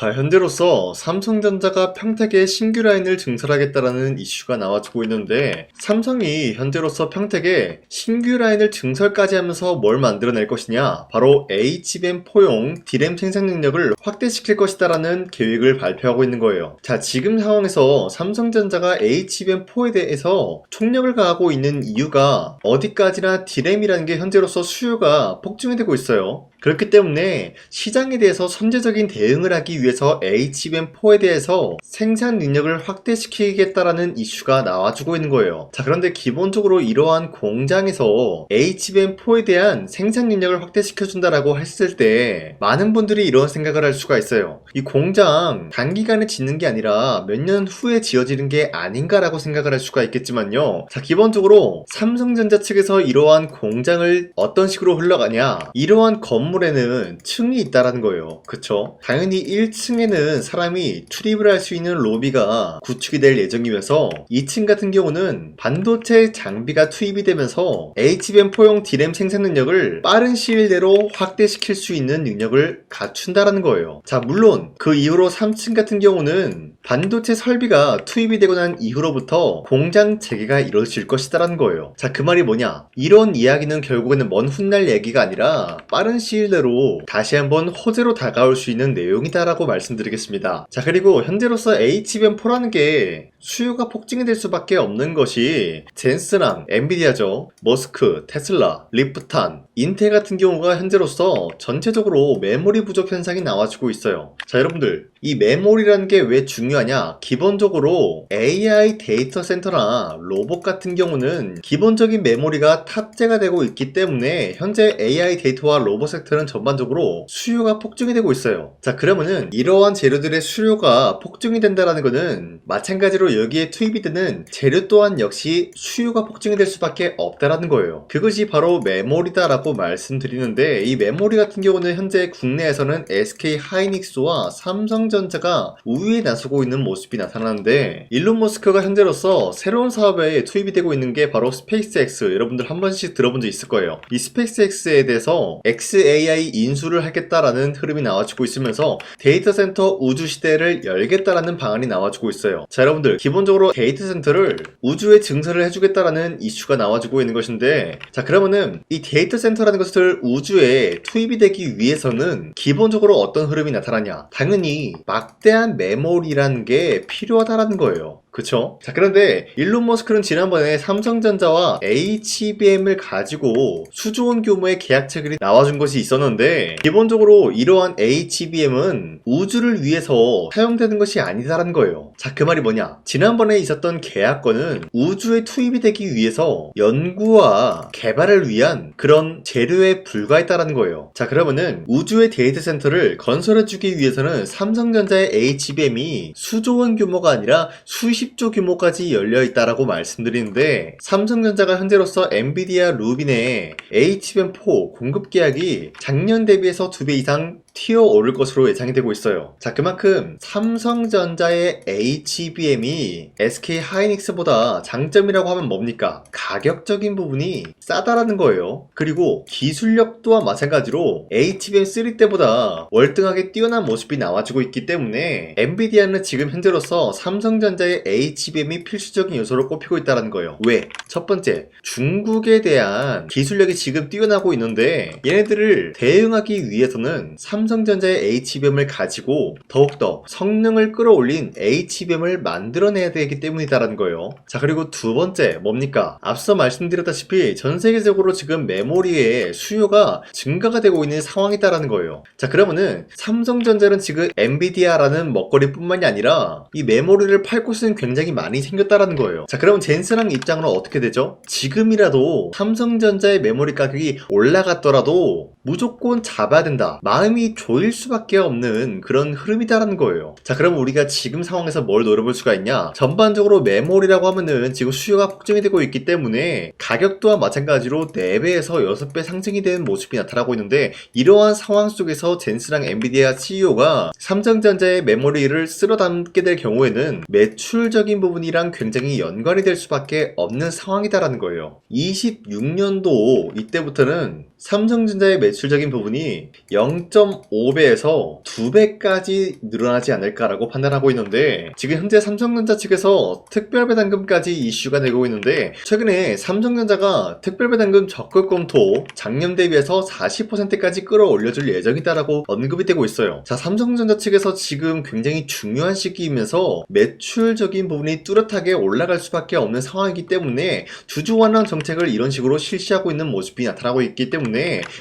자, 현재로서 삼성전자가 평택에 신규 라인을 증설하겠다라는 이슈가 나와주고 있는데, 삼성이 현재로서 평택에 신규 라인을 증설까지 하면서 뭘 만들어낼 것이냐, 바로 HBM4용 D램 생산 능력을 확대시킬 것이다라는 계획을 발표하고 있는 거예요. 자, 지금 상황에서 삼성전자가 HBM4에 대해서 총력을 가하고 있는 이유가 어디까지나 D램이라는 게 현재로서 수요가 폭증이 되고 있어요. 그렇기 때문에 시장에 대해서 선제적인 대응을 하기 위해서 HBM4에 대해서 생산 능력을 확대시키겠다라는 이슈가 나와주고 있는 거예요. 자, 그런데 기본적으로 이러한 공장에서 HBM4에 대한 생산 능력을 확대시켜준다라고 했을 때 많은 분들이 이런 생각을 할 수가 있어요. 이 공장 단기간에 짓는 게 아니라 몇 년 후에 지어지는 게 아닌가라고 생각을 할 수가 있겠지만요. 자, 기본적으로 삼성전자 측에서 이러한 공장을 어떤 식으로 흘러가냐, 이러한 건물에는 층이 있다라는 거예요. 그쵸? 당연히 1층에는 사람이 출입을 할 수 있는 로비가 구축이 될 예정이면서 2층 같은 경우는 반도체 장비가 투입이 되면서 HBM4용 D램 생산 능력을 빠른 시일 내로 확대시킬 수 있는 능력을 갖춘다라는 거예요. 자, 물론 그 이후로 3층 같은 경우는 반도체 설비가 투입이 되고 난 이후로부터 공장 재개가 이루어질 것이다라는 거예요. 자, 그 말이 뭐냐? 이런 이야기는 결국에는 먼 훗날 얘기가 아니라 빠른 시일 내로 다시 한번 호재로 다가올 수 있는 내용이다라고 말씀드리겠습니다. 자, 그리고 현재로서 HBM4라는 게 수요가 폭증이 될 수밖에 없는 것이 젠스랑 엔비디아죠. 머스크, 테슬라, 리프탄, 인텔 같은 경우가 현재로서 전체적으로 메모리 부족 현상이 나와주고 있어요. 자, 여러분들, 이 메모리라는 게 왜 중요하냐? 기본적으로 AI 데이터 센터나 로봇 같은 경우는 기본적인 메모리가 탑재가 되고 있기 때문에 현재 AI 데이터와 로봇 섹터는 전반적으로 수요가 폭증이 되고 있어요. 자, 그러면은 이러한 재료들의 수요가 폭증이 된다라는 거는 마찬가지로 여기에 투입이 되는 재료 또한 역시 수요가 폭증이 될 수밖에 없다라는 거예요. 그것이 바로 메모리다라고 말씀드리는데, 이 메모리 같은 경우는 현재 국내에서는 SK 하이닉스와 삼성전자가 우위에 나서고 있는 모습이 나타나는데, 일론 머스크가 현재로서 새로운 사업에 투입이 되고 있는 게 바로 스페이스X. 여러분들 한 번씩 들어본 적 있을 거예요. 이 스페이스X에 대해서 XAI 인수를 하겠다라는 흐름이 나와주고 있으면서 데이터 센터 우주 시대를 열겠다라는 방안이 나와주고 있어요. 자, 여러분들, 기본적으로 데이터 센터를 우주에 증설을 해주겠다라는 이슈가 나와주고 있는 것인데, 자, 그러면은 이 데이터 센터라는 것을 우주에 투입이 되기 위해서는 기본적으로 어떤 흐름이 나타나냐? 당연히 막대한 메모리라는 게 필요하다라는 거예요. 그쵸? 자, 그런데 일론 머스크는 지난번에 삼성전자와 HBM을 가지고 수조원 규모의 계약 체결이 나와준 것이 있었는데, 기본적으로 이러한 HBM은 우주를 위해서 사용되는 것이 아니다라는 거예요. 자, 그 말이 뭐냐? 지난번에 있었던 계약권은 우주에 투입이 되기 위해서 연구와 개발을 위한 그런 재료에 불과했다라는 거예요. 자, 그러면은 우주의 데이터 센터를 건설해주기 위해서는 삼성전자의 HBM이 수조원 규모가 아니라 수십조 규모까지 열려있다라고 말씀드리는데, 삼성전자가 현재로서 엔비디아 루빈의 HBM4 공급 계약이 작년 대비해서 2배 이상 튀어오를 것으로 예상이 되고 있어요. 자, 그만큼 삼성전자의 HBM이 SK 하이닉스보다 장점이라고 하면 뭡니까? 가격적인 부분이 싸다라는 거예요. 그리고 기술력 또한 마찬가지로 HBM3 때보다 월등하게 뛰어난 모습이 나와주고 있기 때문에 엔비디아는 지금 현재로서 삼성전자의 HBM이 필수적인 요소로 꼽히고 있다는 거예요. 왜? 첫 번째, 중국에 대한 기술력이 지금 뛰어나고 있는데 얘네들을 대응하기 위해서는 삼성전자의 HBM을 가지고 더욱더 성능을 끌어올린 HBM을 만들어내야 되기 때문이다라는 거예요. 자, 그리고 두 번째 뭡니까? 앞서 말씀드렸다시피 전 세계적으로 지금 메모리의 수요가 증가가 되고 있는 상황이다라는 거예요. 자, 그러면은 삼성전자는 지금 엔비디아라는 먹거리뿐만이 아니라 이 메모리를 팔 곳은 굉장히 많이 생겼다라는 거예요. 자, 그러면 젠스랑 입장으로 어떻게 되죠? 지금이라도 삼성전자의 메모리 가격이 올라갔더라도 무조건 잡아야 된다, 마음이 조일 수밖에 없는 그런 흐름이다라는 거예요. 자, 그럼 우리가 지금 상황에서 뭘 노려볼 수가 있냐? 전반적으로 메모리라고 하면은 지금 수요가 폭증이 되고 있기 때문에 가격 또한 마찬가지로 4배에서 6배 상승이 되는 모습이 나타나고 있는데, 이러한 상황 속에서 젠스랑 엔비디아 CEO가 삼성전자의 메모리를 쓸어 담게 될 경우에는 매출적인 부분이랑 굉장히 연관이 될 수밖에 없는 상황이다라는 거예요. 26년도 이때부터는 삼성전자의 매출적인 부분이 0.5배에서 2배까지 늘어나지 않을까라고 판단하고 있는데, 지금 현재 삼성전자 측에서 특별배당금까지 이슈가 되고 있는데, 최근에 삼성전자가 특별배당금 적극 검토 작년 대비해서 40%까지 끌어올려줄 예정이다라고 언급이 되고 있어요. 자, 삼성전자 측에서 지금 굉장히 중요한 시기이면서 매출적인 부분이 뚜렷하게 올라갈 수밖에 없는 상황이기 때문에 주주 완화 정책을 이런 식으로 실시하고 있는 모습이 나타나고 있기 때문에,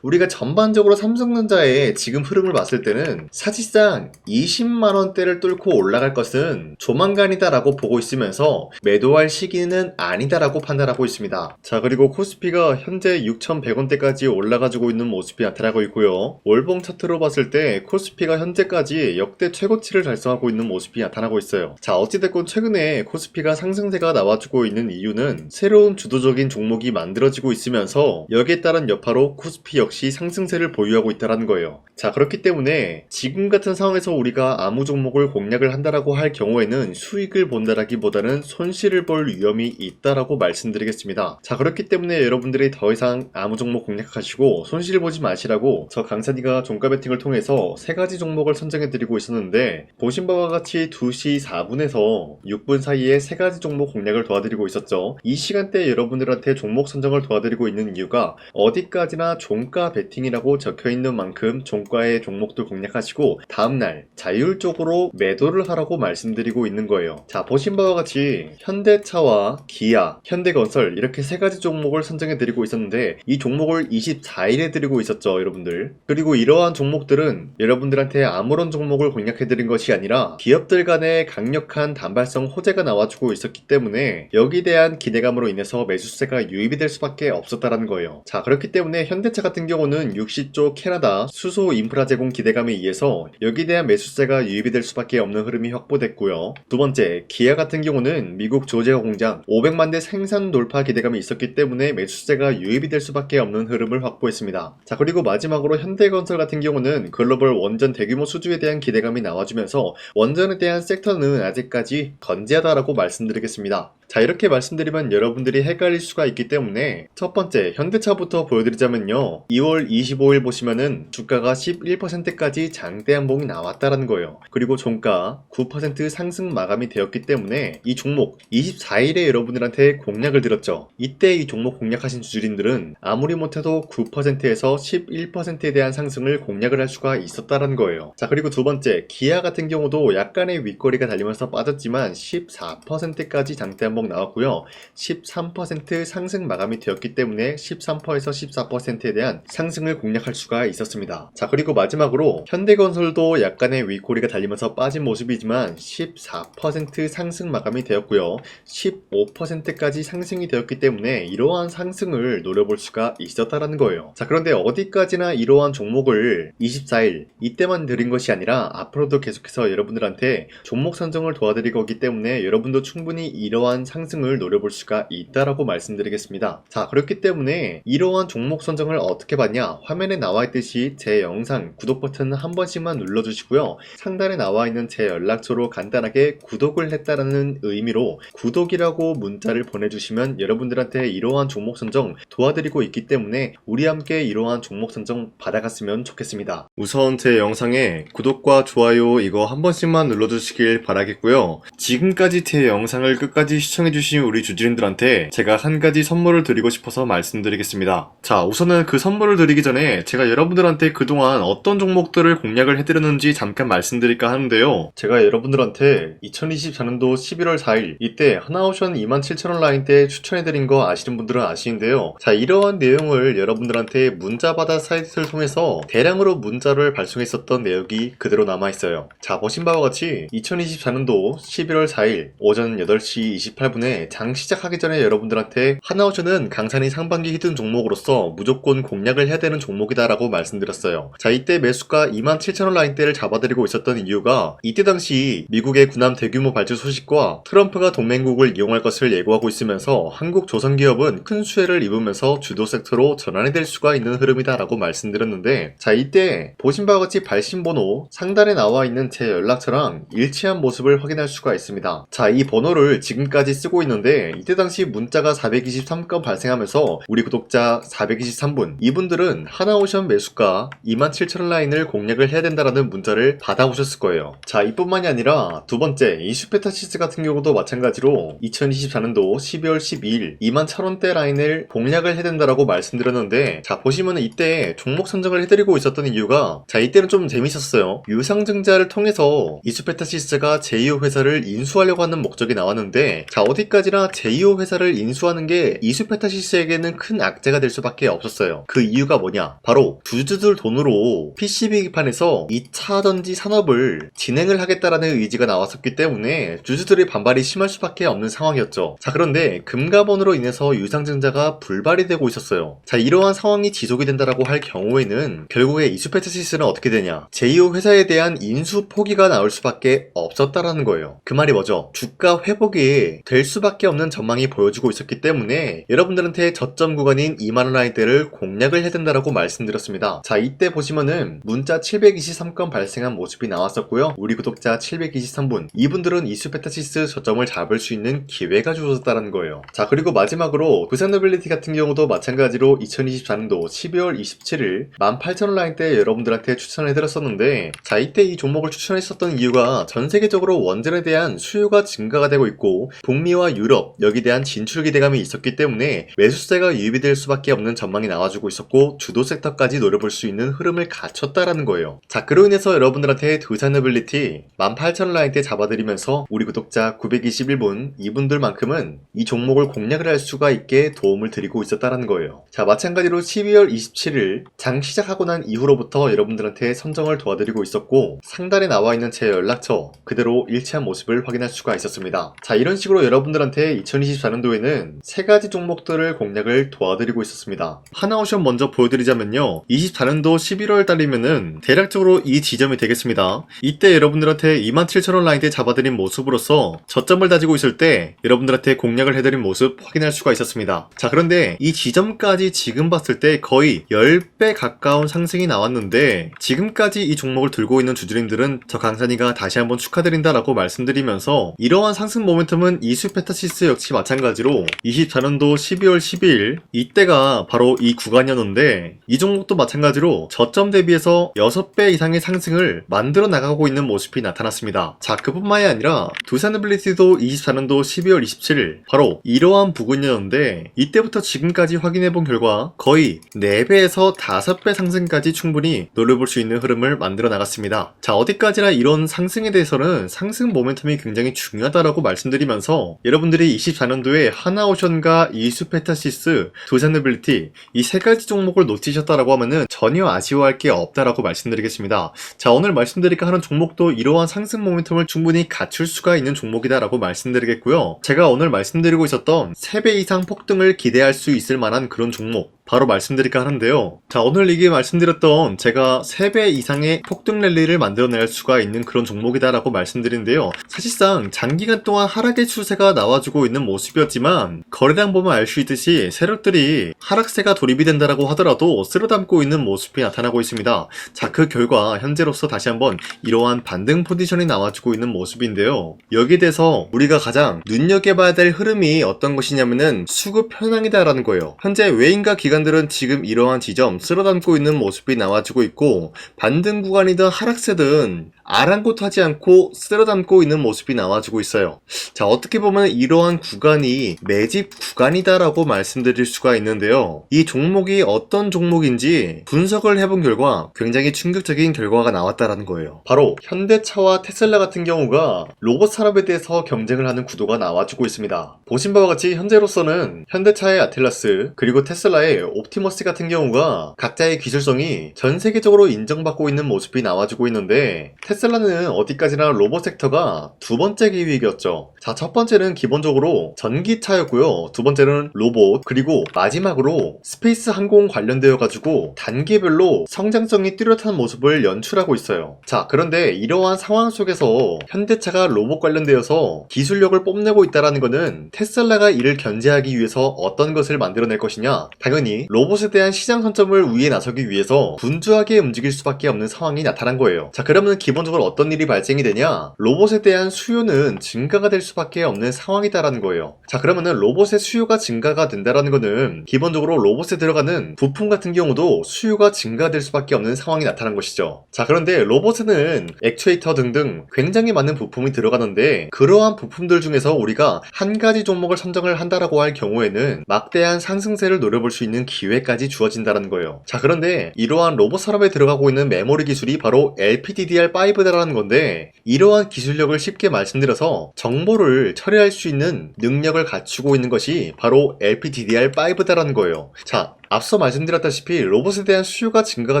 우리가 전반적으로 삼성전자의 지금 흐름을 봤을 때는 사실상 20만원대를 뚫고 올라갈 것은 조만간이다라고 보고 있으면서 매도할 시기는 아니다라고 판단하고 있습니다. 자, 그리고 코스피가 현재 6,100원대까지 올라가지고 있는 모습이 나타나고 있고요. 월봉 차트로 봤을 때 코스피가 현재까지 역대 최고치를 달성하고 있는 모습이 나타나고 있어요. 자, 어찌됐건 최근에 코스피가 상승세가 나와주고 있는 이유는 새로운 주도적인 종목이 만들어지고 있으면서 여기에 따른 여파로 코스피 역시 상승세를 보유하고 있다는 거예요. 자, 그렇기 때문에 지금 같은 상황에서 우리가 아무 종목을 공략을 한다라고 할 경우에는 수익을 본다라기보다는 손실을 볼 위험이 있다라고 말씀드리겠습니다. 자, 그렇기 때문에 여러분들이 더 이상 아무 종목 공략하시고 손실 보지 마시라고 저 강산이가 종가 배팅을 통해서 3가지 종목을 선정해드리고 있었는데, 보신 바와 같이 2시 4분에서 6분 사이에 3가지 종목 공략을 도와드리고 있었죠. 이 시간대에 여러분들한테 종목 선정을 도와드리고 있는 이유가 어디까지나 종가 배팅이라고 적혀있는 만큼 종가의 종목도 공략하시고 다음날 자율적으로 매도를 하라고 말씀드리고 있는 거예요. 자, 보신 바와 같이 현대차와 기아, 현대건설 이렇게 3가지 종목을 선정해드리고 있었는데, 이 종목을 24일에 드리고 있었죠, 여러분들. 그리고 이러한 종목들은 여러분들한테 아무런 종목을 공략해드린 것이 아니라 기업들 간의 강력한 단발성 호재가 나와주고 있었기 때문에 여기에 대한 기대감으로 인해서 매수세가 유입이 될 수밖에 없었다는 거예요. 자, 그렇기 때문에 현대차 같은 경우는 60조 캐나다 수소 인프라 제공 기대감에 의해서 여기에 대한 매수세가 유입이 될 수밖에 없는 흐름이 확보됐고요. 두 번째, 기아 같은 경우는 미국 조지아 공장 500만 대 생산 돌파 기대감이 있었기 때문에 매수세가 유입이 될 수밖에 없는 흐름을 확보했습니다. 자, 그리고 마지막으로 현대건설 같은 경우는 글로벌 원전 대규모 수주에 대한 기대감이 나와주면서 원전에 대한 섹터는 아직까지 건재하다라고 말씀드리겠습니다. 자, 이렇게 말씀드리면 여러분들이 헷갈릴 수가 있기 때문에 첫 번째 현대차부터 보여드리자면요, 2월 25일 보시면은 주가가 11%까지 장대 한봉이 나왔다라는 거예요. 그리고 종가 9% 상승 마감이 되었기 때문에 이 종목 24일에 여러분들한테 공략을 드렸죠. 이때 이 종목 공략하신 주주님들은 아무리 못해도 9%에서 11%에 대한 상승을 공략을 할 수가 있었다라는 거예요. 자, 그리고 두 번째, 기아 같은 경우도 약간의 윗거리가 달리면서 빠졌지만 14%까지 장대 한봉 나왔고요. 13% 상승 마감이 되었기 때문에 13%에서 14%에 대한 상승을 공략할 수가 있었습니다. 자, 그리고 마지막으로 현대건설도 약간의 윗꼬리가 달리면서 빠진 모습이지만 14% 상승 마감이 되었고요. 15%까지 상승이 되었기 때문에 이러한 상승을 노려볼 수가 있었다는 거예요. 자, 그런데 어디까지나 이러한 종목을 24일 이때만 드린 것이 아니라 앞으로도 계속해서 여러분들한테 종목 선정을 도와드릴 거기 때문에 여러분도 충분히 이러한 상승을 노려볼 수가 있다라고 말씀드리겠습니다. 자, 그렇기 때문에 이러한 종목 선정을 어떻게 받냐, 화면에 나와 있듯이 제 영상 구독 버튼 한 번씩만 눌러주시고요. 상단에 나와 있는 제 연락처로 간단하게 구독을 했다라는 의미로 구독이라고 문자를 보내주시면 여러분들한테 이러한 종목 선정 도와드리고 있기 때문에 우리 함께 이러한 종목 선정 받아갔으면 좋겠습니다. 우선 제 영상에 구독과 좋아요 이거 한 번씩만 눌러주시길 바라겠고요. 지금까지 제 영상을 끝까지 시청해주신 우리 주주님들한테 제가 한 가지 선물을 드리고 싶어서 말씀드리겠습니다. 자, 우선은 그 선물을 드리기 전에 제가 여러분들한테 그동안 어떤 종목들을 공략을 해드렸는지 잠깐 말씀드릴까 하는데요. 제가 여러분들한테 2024년도 11월 4일 이때 하나오션 27,000원 라인 때 추천해드린 거 아시는 분들은 아시는데요. 자, 이러한 내용을 여러분들한테 문자받아 사이트를 통해서 대량으로 문자를 발송했었던 내역이 그대로 남아있어요. 자, 보신 바와 같이 2024년도 11월 4일 오전 8시 28분에 장 시작하기 전에 여러분들한테 하나오션은 강산이 상반기 히든 종목으로서 무조건 공략을 해야 되는 종목이다 라고 말씀드렸어요. 자, 이때 매수가 27,000원 라인대를 잡아드리고 있었던 이유가 이때 당시 미국의 군함 대규모 발주 소식과 트럼프가 동맹국을 이용할 것을 예고하고 있으면서 한국 조선기업은 큰 수혜를 입으면서 주도 섹터로 전환이 될 수가 있는 흐름이다 라고 말씀드렸는데, 자, 이때 보신 바와 같이 발신번호 상단에 나와 있는 제 연락처랑 일치한 모습을 확인할 수가 있습니다. 자, 이 번호를 지금까지 문자까지 쓰고 있는데 이때 당시 문자가 423건 발생하면서 우리 구독자 423분 이분들은 하나오션 매수가 27,000원 라인을 공략을 해야 된다라는 문자를 받아오셨을 거예요. 자, 이뿐만이 아니라 두 번째 이슈페타시스 같은 경우도 마찬가지로 2024년도 12월 12일 21,000원대 라인을 공략을 해야 된다라고 말씀드렸는데, 자 보시면은 이때 종목 선정을 해드리고 있었던 이유가, 자 이때는 좀 재밌었어요. 유상증자를 통해서 이슈페타시스가 제2호 회사를 인수하려고 하는 목적이 나왔는데, 자 어디까지나 제2호 회사를 인수하는 게 이슈페타시스에게는 큰 악재가 될 수밖에 없었어요. 그 이유가 뭐냐, 바로 주주들 돈으로 PCB판에서 2차 전지 산업을 진행을 하겠다라는 의지가 나왔었기 때문에 주주들의 반발이 심할 수밖에 없는 상황이었죠. 자 그런데 금가본으로 인해서 유상증자가 불발이 되고 있었어요. 자 이러한 상황이 지속이 된다라고 할 경우에는 결국에 이슈페타시스는 어떻게 되냐, 제2호 회사에 대한 인수 포기가 나올 수밖에 없었다라는 거예요. 그 말이 뭐죠? 주가 회복이 될 수밖에 없는 전망이 보여지고 있었기 때문에 여러분들한테 저점 구간인 2만원 라인대를 공략을 해야 된다라고 말씀드렸습니다. 자 이때 보시면은 문자 723건 발생한 모습이 나왔었고요. 우리 구독자 723분 이분들은 이슈페타시스 저점을 잡을 수 있는 기회가 주어졌다는 거예요. 자 그리고 마지막으로 부산노빌리티 같은 경우도 마찬가지로 2024년도 12월 27일 18,000원 라인대 여러분들한테 추천을 해드렸었는데, 자 이때 이 종목을 추천했었던 이유가 전 세계적으로 원전에 대한 수요가 증가가 되고 있고 북미와 유럽 여기에 대한 진출 기대감이 있었기 때문에 매수세가 유입이 될 수밖에 없는 전망이 나와주고 있었고 주도 섹터까지 노려볼 수 있는 흐름을 갖췄다라는 거예요. 자 그로 인해서 여러분들한테 두산노빌리티 18,000원 라인대 잡아드리면서 우리 구독자 921분 이분들만큼은 이 종목을 공략을 할 수가 있게 도움을 드리고 있었다라는 거예요. 자 마찬가지로 12월 27일 장 시작하고 난 이후로부터 여러분들한테 선정을 도와드리고 있었고 상단에 나와 있는 제 연락처 그대로 일치한 모습을 확인할 수가 있었습니다. 자 이런 식으로 여러분들한테 2024년도에는 세 가지 종목들을 공략을 도와드리고 있었습니다. 하나오션 먼저 보여드리자면요, 24년도 11월 달이면은 대략적으로 이 지점이 되겠습니다. 이때 여러분들한테 27,000원 라인대 잡아드린 모습으로서 저점을 다지고 있을 때 여러분들한테 공략을 해드린 모습 확인할 수가 있었습니다. 자 그런데 이 지점까지 지금 봤을 때 거의 10배 가까운 상승이 나왔는데, 지금까지 이 종목을 들고 있는 주주님들은 저 강산이가 다시 한번 축하드린다라고 말씀드리면서, 이러한 상승 모멘텀은 이슈페타시스 역시 마찬가지로 24년도 12월 12일 이때가 바로 이 구간이었는데, 이 종목도 마찬가지로 저점 대비해서 6배 이상의 상승을 만들어 나가고 있는 모습이 나타났습니다. 자 그뿐만이 아니라 두산노빌리티도 24년도 12월 27일 바로 이러한 부근이었는데, 이때부터 지금까지 확인해본 결과 거의 4배에서 5배 상승까지 충분히 노려볼 수 있는 흐름을 만들어 나갔습니다. 자 어디까지나 이런 상승에 대해서는 상승 모멘텀이 굉장히 중요하다라고 말씀드리면서, 여러분들이 24년도에 하나오션과 이슈페타시스, 두산노빌리티 이 세 가지 종목을 놓치셨다라고 하면은 전혀 아쉬워할 게 없다라고 말씀드리겠습니다. 자 오늘 말씀드릴까 하는 종목도 이러한 상승 모멘텀을 충분히 갖출 수가 있는 종목이다라고 말씀드리겠고요. 제가 오늘 말씀드리고 있었던 3배 이상 폭등을 기대할 수 있을 만한 그런 종목 바로 말씀드릴까 하는데요. 자 오늘 이게 말씀드렸던 제가 3배 이상의 폭등 랠리를 만들어낼 수가 있는 그런 종목이다라고 말씀드린데요. 사실상 장기간 동안 하락의 추세가 나와주고 있는 모습이었지만 거래량 보면 알 수 있듯이 세력들이 하락세가 돌입이 된다라고 하더라도 쓸어담고 있는 모습이 나타나고 있습니다. 자 그 결과 현재로서 다시 한번 이러한 반등 포지션이 나와주고 있는 모습인데요. 여기에 대해서 우리가 가장 눈여겨봐야 될 흐름이 어떤 것이냐면은 수급 현황이다라는 거예요. 현재 외인과 기관들은 지금 이러한 지점 쓸어담고 있는 모습이 나와주고 있고, 반등 구간이든 하락세든 아랑곳하지 않고 쓸어담고 있는 모습이 나와주고 있어요. 자 어떻게 보면 이러한 구간이 매집 구간이다라고 말씀드릴 수가 있는데요. 이 종목이 어떤 종목인지 분석을 해본 결과 굉장히 충격적인 결과가 나왔다라는 거예요. 바로 현대차와 테슬라 같은 경우가 로봇 산업에 대해서 경쟁을 하는 구도가 나와주고 있습니다. 보신 바와 같이 현재로서는 현대차의 아틀라스 그리고 테슬라의 옵티머스 같은 경우가 각자의 기술성이 전 세계적으로 인정받고 있는 모습이 나와주고 있는데, 테슬라는 어디까지나 로봇 섹터가 두 번째 기획이었죠. 자, 첫 번째는 기본적으로 전기차였고요. 두 번째는 로봇, 그리고 마지막으로 스페이스 항공 관련되어 가지고 단계별로 성장성이 뚜렷한 모습을 연출하고 있어요. 자, 그런데 이러한 상황 속에서 현대차가 로봇 관련되어서 기술력을 뽐내고 있다는 것은 테슬라가 이를 견제하기 위해서 어떤 것을 만들어낼 것이냐, 당연히 로봇에 대한 시장 선점을 위해 나서기 위해서 분주하게 움직일 수밖에 없는 상황이 나타난 거예요. 자, 그러면 기본 기본적으로 어떤 일이 발생이 되냐? 로봇에 대한 수요는 증가가 될 수밖에 없는 상황이다라는 거예요. 자, 그러면은 로봇의 수요가 증가가 된다라는 거는 기본적으로 로봇에 들어가는 부품 같은 경우도 수요가 증가될 수밖에 없는 상황이 나타난 것이죠. 자, 그런데 로봇에는 액추에이터 등등 굉장히 많은 부품이 들어가는데 그러한 부품들 중에서 우리가 한 가지 종목을 선정을 한다라고 할 경우에는 막대한 상승세를 노려볼 수 있는 기회까지 주어진다는 거예요. 자, 그런데 이러한 로봇 산업에 들어가고 있는 메모리 기술이 바로 LPDDR5다라는 건데 이러한 기술력을 쉽게 말씀드려서 정보를 처리할 수 있는 능력을 갖추고 있는 것이 바로 LPDDR5다라는 거예요. 자, 앞서 말씀드렸다시피 로봇에 대한 수요가 증가가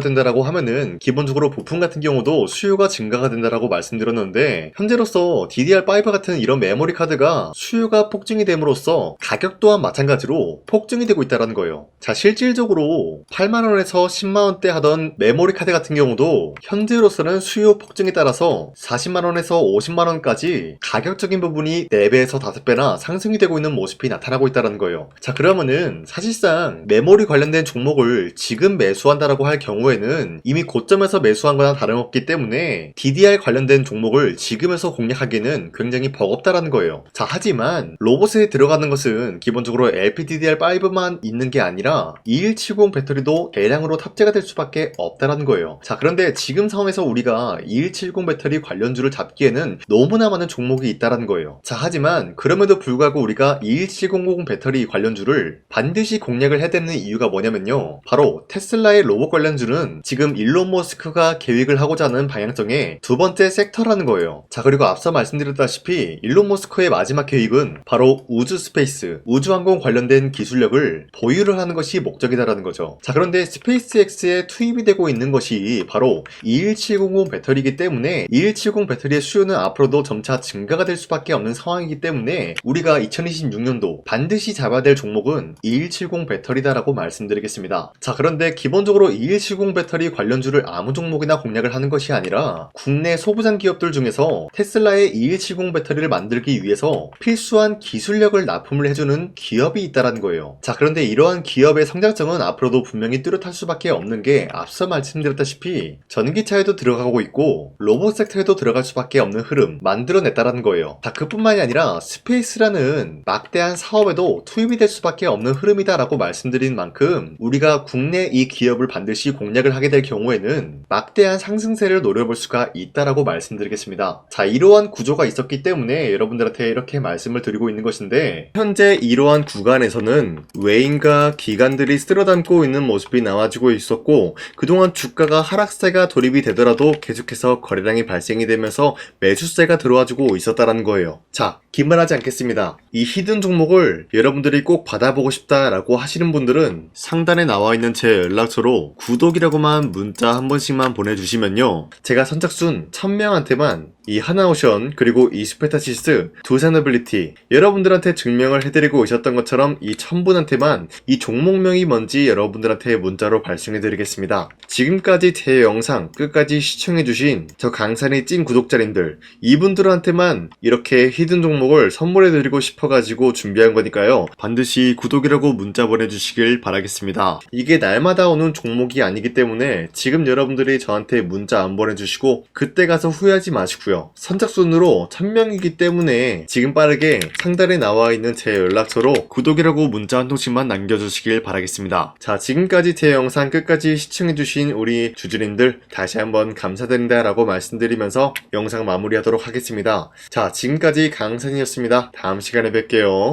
된다라고 하면은 기본적으로 부품 같은 경우도 수요가 증가가 된다라고 말씀드렸는데 현재로서 DDR5 같은 이런 메모리 카드가 수요가 폭증이 됨으로써 가격 또한 마찬가지로 폭증이 되고 있다는 거예요. 자, 실질적으로 8만원에서 10만원대 하던 메모리 카드 같은 경우도 현재로서는 수요 폭증에 따라서 40만원에서 50만원까지 가격적인 부분이 4배에서 5배나 상승이 되고 있는 모습이 나타나고 있다는 거예요. 자, 그러면은 사실상 메모리 관련된 종목을 지금 매수한다라고 할 경우에는 이미 고점에서 매수한 거나 다름없기 때문에 DDR 관련된 종목을 지금에서 공략하기는 굉장히 버겁다라는 거예요. 자, 하지만 로봇에 들어가는 것은 기본적으로 LPDDR5만 있는 게 아니라 2170 배터리도 대량으로 탑재가 될 수밖에 없다라는 거예요. 자, 그런데 지금 상황에서 우리가 2170 배터리 관련주를 잡기에는 너무나 많은 종목이 있다라는 거예요. 자, 하지만 그럼에도 불구하고 우리가 2170 배터리 관련주를 반드시 공략을 해야 되는 이유가 뭐냐면요, 바로 테슬라의 로봇 관련주는 지금 일론 머스크가 계획을 하고자 하는 방향성의 두 번째 섹터라는 거예요. 자, 그리고 앞서 말씀드렸다시피 일론 머스크의 마지막 계획은 바로 우주 스페이스, 우주항공 관련된 기술력을 보유를 하는 것이 목적이다라는 거죠. 자, 그런데 스페이스X에 투입이 되고 있는 것이 바로 21700 배터리이기 때문에 2170 배터리의 수요는 앞으로도 점차 증가가 될 수밖에 없는 상황이기 때문에 우리가 2026년도 반드시 잡아야 될 종목은 2170 배터리다라고 말씀드리겠습니다. 자, 그런데 기본적으로 2170 배터리 관련주를 아무 종목이나 공략을 하는 것이 아니라 국내 소부장 기업들 중에서 테슬라의 2170 배터리를 만들기 위해서 필수한 기술력을 납품을 해주는 기업이 있다는 거예요. 자, 그런데 이러한 기업의 성장성은 앞으로도 분명히 뚜렷할 수밖에 없는 게 앞서 말씀드렸다시피 전기차에도 들어가고 있고 로봇 섹터에도 들어갈 수밖에 없는 흐름 만들어냈다는 거예요. 자, 그뿐만이 아니라 스페이스라는 막대한 사업에도 투입이 될 수밖에 없는 흐름이다라고 말씀드린 만큼 우리가 국내 이 기업을 반드시 공략을 하게 될 경우에는 막대한 상승세를 노려볼 수가 있다라고 말씀드리겠습니다. 자, 이러한 구조가 있었기 때문에 여러분들한테 이렇게 말씀을 드리고 있는 것인데 현재 이러한 구간에서는 외인과 기관들이 쓸어담고 있는 모습이 나와주고 있었고 그동안 주가가 하락세가 돌입이 되더라도 계속해서 거래량이 발생이 되면서 매수세가 들어와주고 있었다라는 거예요. 자, 기만하지 않겠습니다. 이 히든 종목을 여러분들이 꼭 받아보고 싶다라고 하시는 분들은 상단에 나와 있는 제 연락처로 구독이라고만 문자 한 번씩만 보내주시면요, 제가 선착순 1000명한테만 이 하나오션 그리고 이 스페타시스 두 사너빌리티 여러분들한테 증명을 해드리고 있었던 것처럼 이 1000분한테만 이 종목명이 뭔지 여러분들한테 문자로 발송해드리겠습니다. 지금까지 제 영상 끝까지 시청해주신 저 강산이 찐 구독자님들 이분들한테만 이렇게 히든 종목을 선물해드리고 싶어가지고 준비한 거니까요, 반드시 구독이라고 문자 보내주시길 바라겠습니다. 이게 날마다 오는 종목이 아니기 때문에 지금 여러분들이 저한테 문자 안 보내주시고 그때 가서 후회하지 마시고요, 선착순으로 1000명이기 때문에 지금 빠르게 상단에 나와 있는 제 연락처로 구독이라고 문자 한 통씩만 남겨주시길 바라겠습니다. 자, 지금까지 제 영상 끝까지 시청해주신 우리 주주님들 다시 한번 감사드린다 라고 말씀드리면서 영상 마무리하도록 하겠습니다. 자, 지금까지 강산이었습니다. 다음 시간에 뵐게요.